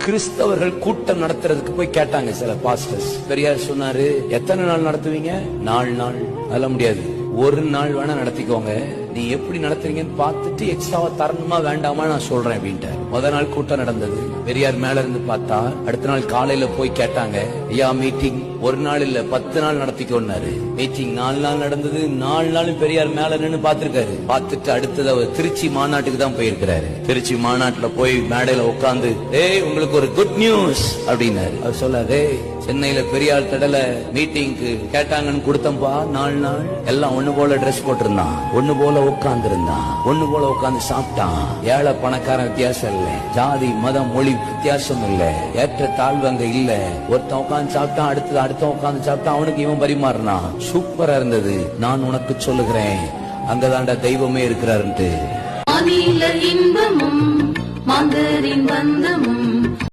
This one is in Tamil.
கிறிஸ்தவர்கள் கூட்டம் நடத்துறதுக்கு போய் கேட்டாங்க சில பாஸ்டர்ஸ். பெரியார் சொன்னாரு, எத்தனை நாள் நடத்துவீங்க? 4 நாள். அதெல்லாம் முடியாது, 1 நாள் வேணா நடத்திக்கோங்க, நீ எப்படி நடத்துறீங்கன்னு பார்த்துட்டு எக்ஸ்ட்ராவா தரணுமா வேண்டாமா நான் சொல்றேன் அப்படின்ட்டு. முதல் நாள் கூட்டம் நடந்தது. பெரியார் மேல இருந்து பார்த்தா அடுத்த நாள் காலையில போய் கேட்டாங்க, ஐயா மீட்டிங் 1 நாள் இல்ல 10 நாள் நடத்திக்கோன்னாரு. மீட்டிங் 4 நாள் நடந்தது. 4 நாளும் பெரியார் மேல நின்னு பாத்துருக்காரு. பார்த்துட்டு அடுத்தது அவர் திருச்சி மாநாட்டுக்கு தான் போயிருக்கிறாரு. திருச்சி மாநாட்டுல போய் மேடையில உட்கார்ந்து, ஏய் உங்களுக்கு ஒரு குட் நியூஸ் அப்படின்னாரு. அவர் சொல்லாரு, சென்னையில பெரியார் தடல மீட்டிங்க்கு கேட்டாங்கன்னு கொடுத்தம்பா. 4 நாள் எல்லாம் ஒண்ணு போல ட்ரெஸ் போட்டிருந்தான், ஒண்ணு போல உட்கார்ந்து இருந்தான், ஒண்ணு போல உட்கார்ந்து சாப்பிட்டான். ஏழை பணக்காரன் வித்தியாசம் இல்ல, ஜாதி மதம் மொழி வித்தியாசம் இல்ல, ஏற்ற தாழ்வு அங்க இல்ல. ஒருத்தன் உட்கார்ந்து சாப்பிட்டான், அடுத்தவன் உட்கார்ந்து சாப்பிட்டான், அவனுக்கு இவன் பரிமாறினான். சூப்பரா இருந்தது. நான் உனக்கு சொல்லுகிறேன், அங்கதான்டா தெய்வமே இருக்கிறாருன்ட்டு. இன்பமும் மாந்தரின் பந்தமும்